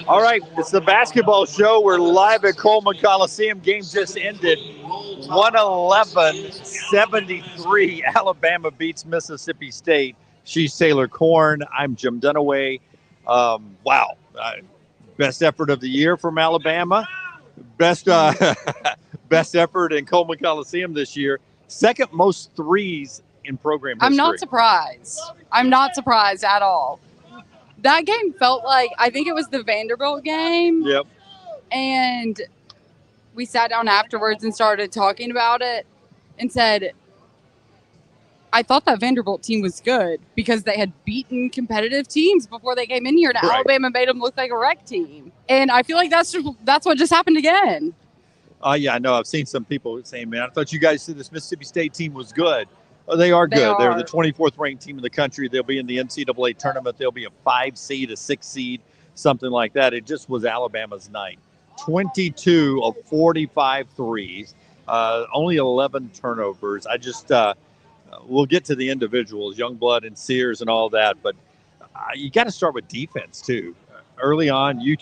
All right, it's the basketball show. We're live at Coleman Coliseum. Game just ended. 111-73. Alabama beats Mississippi State. She's Taylor Korn. I'm Jim Dunaway. Wow. Best effort of the year from Alabama. Best best effort in Coleman Coliseum this year. Second most threes in program history. I'm not surprised. I'm not surprised at all. That game felt like, I think it was the Vanderbilt game. Yep. And we sat down afterwards and started talking about it and said, I thought that Vanderbilt team was good because they had beaten competitive teams before they came in here, and Right. Alabama made them look like a wreck team. And I feel like that's what just happened again. Yeah, I know. I've seen some people saying, man, I thought you guys said this Mississippi State team was good. Oh, they are good. They're the 24th ranked team in the country. They'll be in the NCAA tournament. They'll be a 5 seed, a 6 seed, something like that. It just was Alabama's night. 22 of 45 threes, only 11 turnovers. We'll get to the individuals, Youngblood and Sears and all that, but you got to start with defense too. Early on, you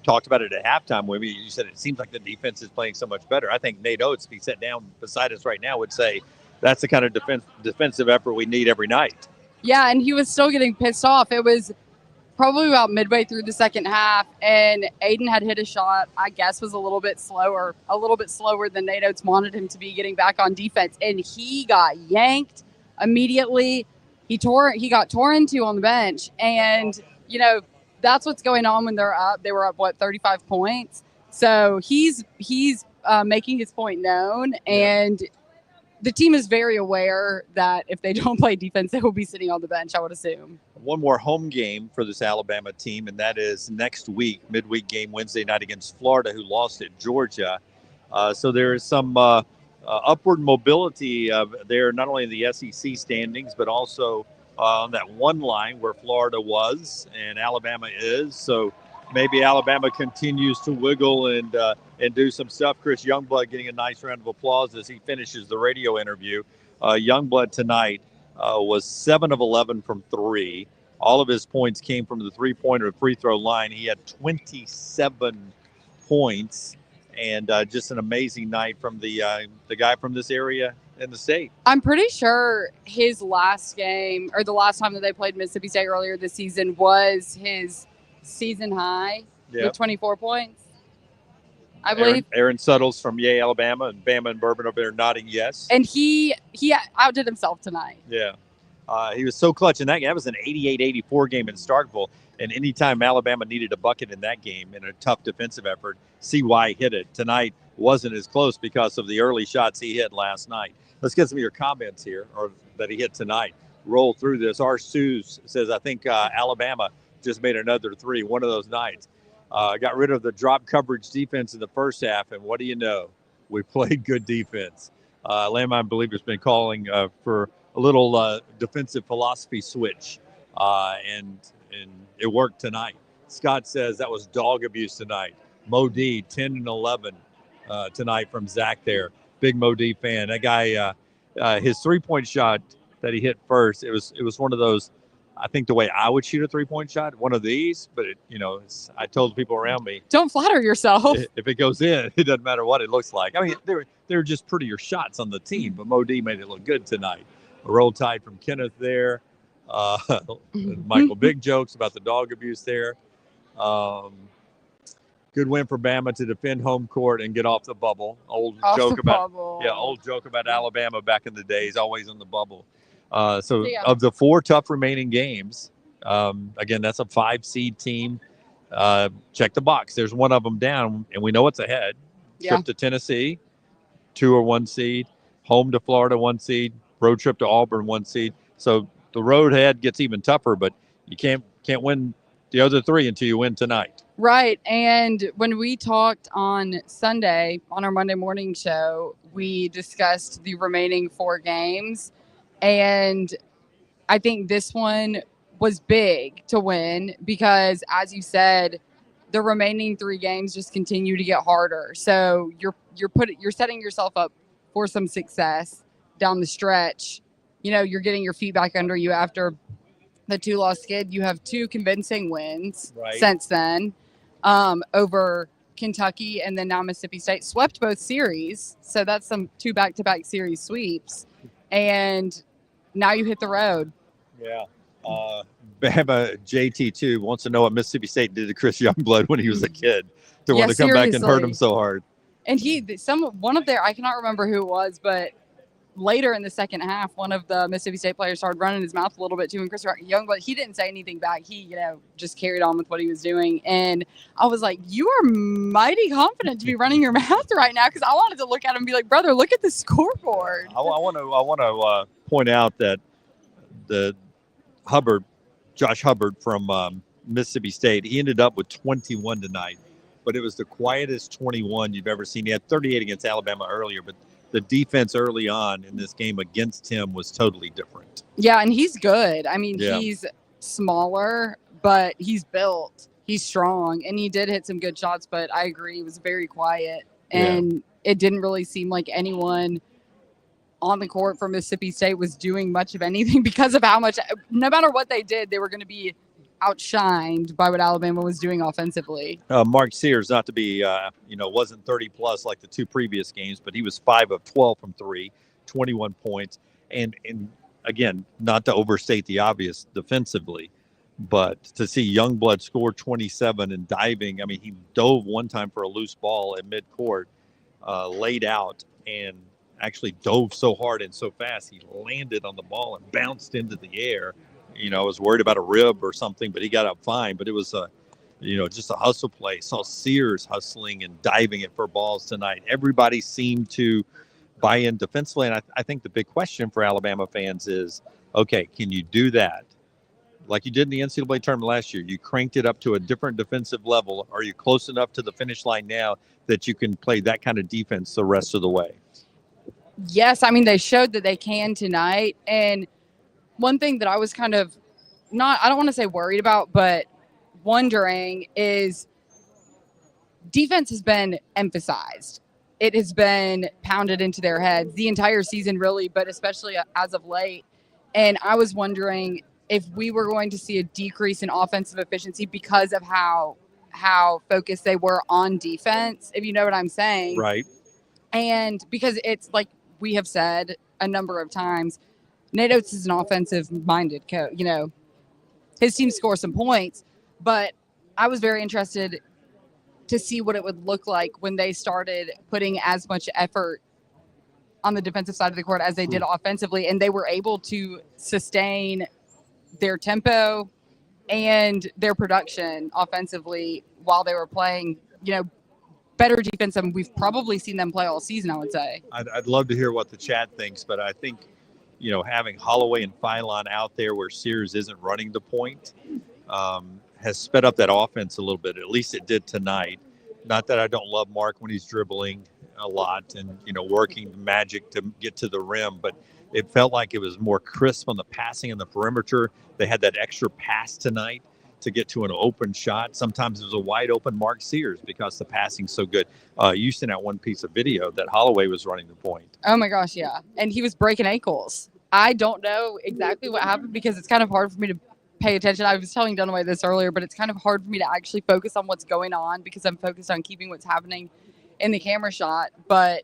talked about it at halftime with me. You said it seems like the defense is playing so much better. I think Nate Oates, if he sat down beside us right now, would say that's the kind of defensive effort we need every night. Yeah, and he was still getting pissed off. It was probably about midway through the second half, and Aiden had hit a shot, I guess was a little bit slower than Nate Oates wanted him to be getting back on defense, and he got yanked immediately. He got torn into on the bench, and, that's what's going on when they're up. They were up, 35 points? So he's making his point known, and the team is very aware that if they don't play defense, they will be sitting on the bench, I would assume. One more home game for this Alabama team, and that is next week, midweek game Wednesday night against Florida, who lost at Georgia. So there is some upward mobility there, not only in the SEC standings, but also on that one line where Florida was and Alabama is. So maybe Alabama continues to wiggle and do some stuff. Chris Youngblood getting a nice round of applause as he finishes the radio interview. Youngblood tonight was 7 of 11 from 3. All of his points came from the three-pointer free throw line. He had 27 points, and just an amazing night from the guy from this area in the state. I'm pretty sure his last game, or the last time that they played Mississippi State earlier this season, was his season high with 24 points, I believe. Aaron Suttles from Yale, Alabama, and Bama and Bourbon over there nodding yes. And he outdid himself tonight. Yeah. He was so clutch in that game. That was an 88-84 game in Starkville. And anytime Alabama needed a bucket in that game in a tough defensive effort, CY hit it. Tonight wasn't as close because of the early shots he hit last night. Let's get some of your comments here, or that he hit tonight. Roll through this. R. Suze says, I think Alabama just made another 3, one of those nights. Got rid of the drop coverage defense in the first half, and what do you know? We played good defense. Landmine Believer has been calling for a little defensive philosophy switch, and it worked tonight. Scott says that was dog abuse tonight. Mo D, 10 and 11 tonight from Zach there. Big Mo D fan. That guy, his three-point shot that he hit first, it was one of those, I think the way I would shoot a three-point shot, one of these, but I told people around me, don't flatter yourself. If it goes in, it doesn't matter what it looks like. I mean, they're just prettier shots on the team, but Mo D made it look good tonight. A roll tide from Kenneth there. Michael Big jokes about the dog abuse there. Good win for Bama to defend home court and get off the bubble. Old joke about Alabama back in the days, always on the bubble. Of the 4 tough remaining games, again, that's a 5 seed team. Check the box. There's one of them down, and we know it's ahead. Trip to Tennessee, 2 or 1 seed. Home to Florida, 1 seed. Road trip to Auburn, 1 seed. So the road ahead gets even tougher, but you can't win the other 3 until you win tonight. Right. And when we talked on Sunday on our Monday morning show, we discussed the remaining 4 games. And I think this one was big to win because, as you said, the remaining 3 games just continue to get harder. So you're setting yourself up for some success down the stretch. You're getting your feet back under you after the 2-loss skid. You have 2 convincing wins Right. since then over Kentucky and then now Mississippi State. Swept both series, so that's some 2 back-to-back series sweeps. And now you hit the road. Yeah. Bama JT2 wants to know what Mississippi State did to Chris Youngblood when he was a kid to want to come back and hurt him so hard. And one of their, I cannot remember who it was, but later in the second half, one of the Mississippi State players started running his mouth a little bit too. And Chris Youngblood, he didn't say anything back. He, just carried on with what he was doing. And I was like, you are mighty confident to be running your mouth right now, because I wanted to look at him and be like, brother, look at the scoreboard. I want to point out that Josh Hubbard from Mississippi State, he ended up with 21 tonight, but it was the quietest 21 you've ever seen. He had 38 against Alabama earlier, but the defense early on in this game against him was totally different. Yeah, and he's good. I mean, He's smaller, but he's built. He's strong, and he did hit some good shots, but I agree, it was very quiet, and it didn't really seem like anyone on the court for Mississippi State was doing much of anything because of how much, no matter what they did, they were going to be outshined by what Alabama was doing offensively. Mark Sears, not to be, wasn't 30 plus like the 2 previous games, but he was 5 of 12 from 3, 21 points. And again, not to overstate the obvious defensively, but to see Youngblood score 27 and diving. I mean, he dove one time for a loose ball at midcourt, laid out, and actually dove so hard and so fast he landed on the ball and bounced into the air. I was worried about a rib or something, but he got up fine. But it was just a hustle play. Saw Sears hustling and diving it for balls tonight. Everybody seemed to buy in defensively, and I think the big question for Alabama fans is, okay, can you do that like you did in the NCAA tournament last year? You cranked it up to a different defensive level. Are you close enough to the finish line now that you can play that kind of defense the rest of the way? Yes, I mean, they showed that they can tonight. And one thing that I was kind of I don't want to say worried about, but wondering is defense has been emphasized. It has been pounded into their heads the entire season, really, but especially as of late. And I was wondering if we were going to see a decrease in offensive efficiency because of how focused they were on defense, if you know what I'm saying. Right. And because it's like we have said a number of times, Nate Oates is an offensive-minded coach. His team scores some points, but I was very interested to see what it would look like when they started putting as much effort on the defensive side of the court as they did offensively, and they were able to sustain their tempo and their production offensively while they were playing, better defense than we've probably seen them play all season, I would say. I'd love to hear what the chat thinks, but I think, having Holloway and Philon out there where Sears isn't running the point has sped up that offense a little bit. At least it did tonight. Not that I don't love Mark when he's dribbling a lot and, working magic to get to the rim, but it felt like it was more crisp on the passing and the perimeter. They had that extra pass tonight to get to an open shot. Sometimes it was a wide open Mark Sears because the passing's so good. You sent out one piece of video that Holloway was running the point. Oh my gosh, yeah. And he was breaking ankles. I don't know exactly what happened because it's kind of hard for me to pay attention. I was telling Dunaway this earlier, but it's kind of hard for me to actually focus on what's going on because I'm focused on keeping what's happening in the camera shot. But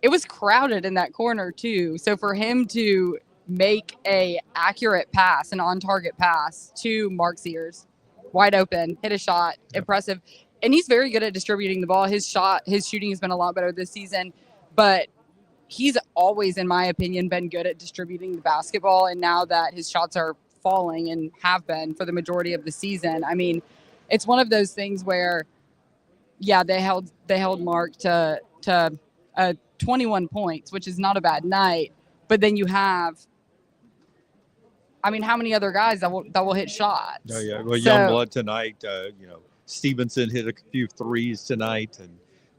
it was crowded in that corner too. So for him to make a accurate pass, an on-target pass to Mark Sears, wide open, hit a shot, impressive. And he's very good at distributing the ball. His shooting has been a lot better this season, but he's always, in my opinion, been good at distributing the basketball. And now that his shots are falling and have been for the majority of the season, I mean, it's one of those things where, yeah, they held Mark to 21 points, which is not a bad night. But then you have, I mean, how many other guys that will hit shots? Oh yeah, well, Youngblood tonight. Stevenson hit a few threes tonight, and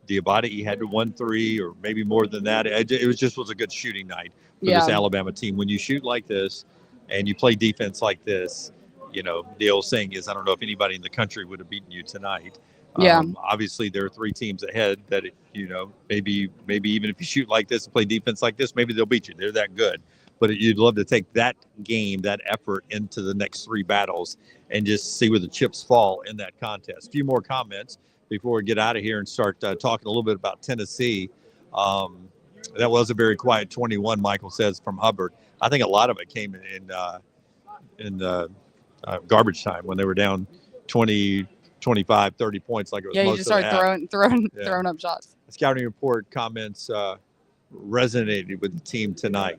Diabate, he had 1 3 or maybe more than that. It was a good shooting night for this Alabama team. When you shoot like this and you play defense like this, the old saying is, I don't know if anybody in the country would have beaten you tonight. Obviously, there are 3 teams ahead that, maybe even if you shoot like this and play defense like this, maybe they'll beat you. They're that good. but you'd love to take that game, that effort into the next 3 battles and just see where the chips fall in that contest. A few more comments before we get out of here and start talking a little bit about Tennessee. That was a very quiet 21, Michael says, from Hubbard. I think a lot of it came in garbage time when they were down 20, 25, 30 points like it was Yeah, you most just of the start half. throwing up shots. Scouting report comments resonated with the team tonight.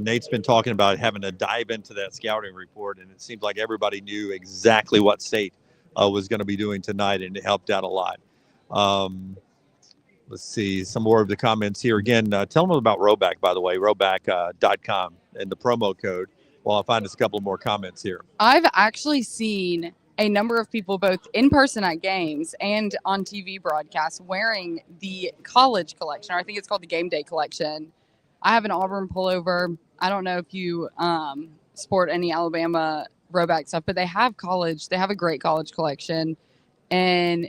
Nate's been talking about having to dive into that scouting report, and it seems like everybody knew exactly what State was going to be doing tonight, and it helped out a lot. Let's see some more of the comments here. Again, tell them about Roback, by the way, roback.com and the promo code, while I find us a couple more comments here. I've actually seen a number of people both in person at games and on TV broadcasts wearing the college collection, or I think it's called the game day collection. I have an Auburn pullover. I don't know if you sport any Alabama Roback stuff, but they have a great college collection, and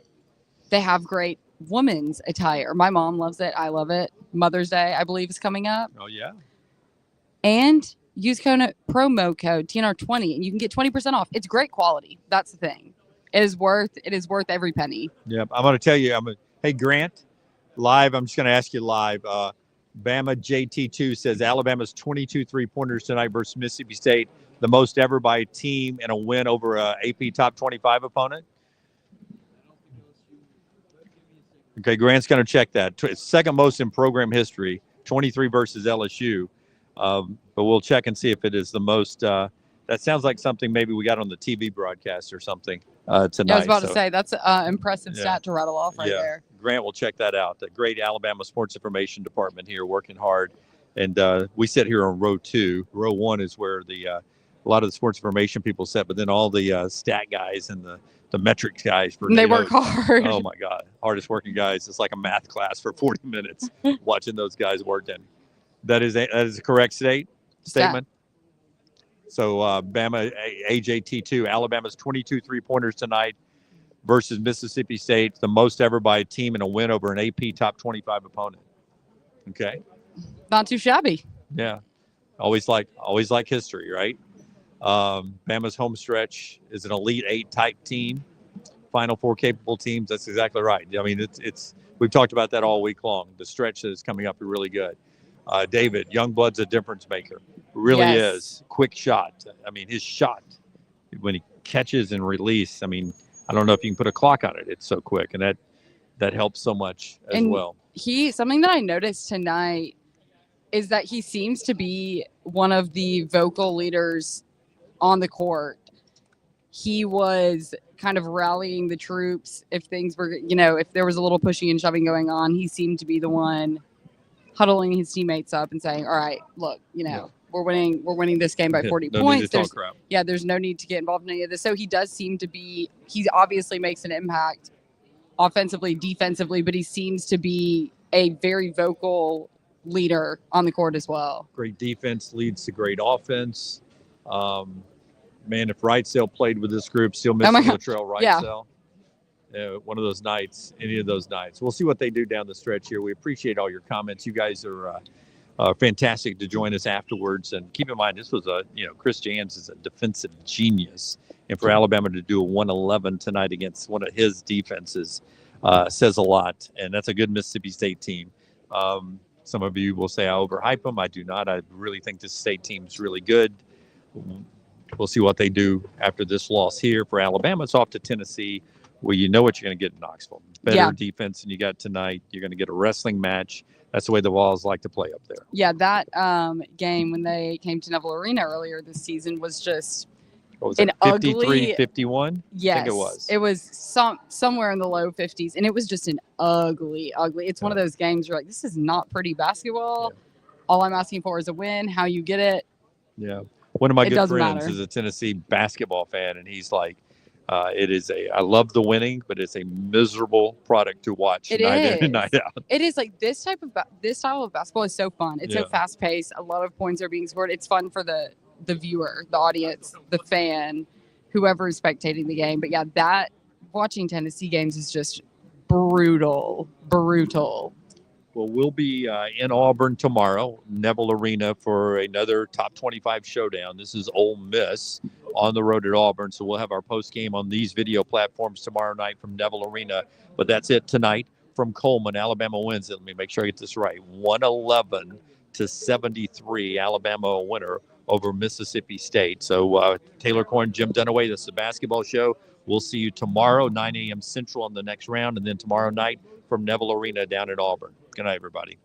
they have great women's attire. My mom loves it. I love it. Mother's Day, I believe, is coming up. Oh, yeah. And use promo code TNR20 and you can get 20% off. It's great quality. That's the thing. It is worth every penny. Yep. I'm going to tell you, hey, Grant, live, I'm just going to ask you live. Bama JT2 says Alabama's 22 3-pointers tonight versus Mississippi State, the most ever by a team in a win over a AP top 25 opponent. Okay, Grant's going to check that. Second most in program history, 23 versus LSU. But we'll check and see if it is the most. That sounds like something maybe we got on the TV broadcast or something tonight. Yeah, I was about to say, that's an impressive stat to rattle off right there. Grant will check that out. The great Alabama Sports Information Department here working hard. And we sit here on row 2. Row 1 is where a lot of the sports information people sit, but then all the stat guys and the metrics guys. They work hard. Oh, my God. Hardest working guys. It's like a math class for 40 minutes watching those guys working. That is a correct statement. So Bama AJT2, Alabama's 22 3-pointers tonight versus Mississippi State, the most ever by a team in a win over an AP top 25 opponent. Okay. Not too shabby. Yeah. Always like history, right? Bama's home stretch is an Elite 8 type team. Final 4 capable teams. That's exactly right. I mean, it's we've talked about that all week long. The stretch that is coming up is really good. David, Youngblood's a difference maker. Really is. Quick shot. I mean, his shot, when he catches and release, I mean, I don't know if you can put a clock on it. It's so quick, and that helps so much as well. Something that I noticed tonight is that he seems to be one of the vocal leaders on the court. He was kind of rallying the troops if things were, if there was a little pushing and shoving going on. He seemed to be the one huddling his teammates up and saying, all right, look, we're winning this game by 40 points. There's no need to get involved in any of this. So he does seem to be, he obviously makes an impact offensively, defensively, but he seems to be a very vocal leader on the court as well. Great defense leads to great offense. Man, if Wrightsell played with this group, still missing Latrell Wrightsell. One of those nights, any of those nights. We'll see what they do down the stretch here. We appreciate all your comments. You guys are fantastic to join us afterwards. And keep in mind, this was Chris Jans is a defensive genius. And for Alabama to do a 111 tonight against one of his defenses says a lot. And that's a good Mississippi State team. Some of you will say I overhype them. I do not. I really think this State team is really good. We'll see what they do after this loss here. For Alabama, it's off to Tennessee. Well, you know what you're going to get in Knoxville. Better defense than you got tonight. You're going to get a wrestling match. That's the way the Vols like to play up there. Yeah, that game when they came to Neville Arena earlier this season was just an 53, 51? Yes, I think it was. It was somewhere in the low 50s, and it was just an ugly. It's one of those games you're like, this is not pretty basketball. Yeah. All I'm asking for is a win. How you get it. Yeah. One of my good friends is a Tennessee basketball fan, and he's like, I love the winning, but it's a miserable product to watch night in and night out. It is like this style of basketball is so fun. It's so fast paced. A lot of points are being scored. It's fun for the viewer, the audience, the fan, whoever is spectating the game. But that watching Tennessee games is just brutal. Well, we'll be in Auburn tomorrow, Neville Arena, for another top 25 showdown. This is Ole Miss on the road at Auburn. So we'll have our post game on these video platforms tomorrow night from Neville Arena. But that's it tonight from Coleman. Alabama wins. Let me make sure I get this right. 111-73. Alabama a winner over Mississippi State. So Taylor Corn, Jim Dunaway, this is the basketball show. We'll see you tomorrow, 9 a.m. Central on the next round, and then tomorrow night from Neville Arena down at Auburn. Good night, everybody.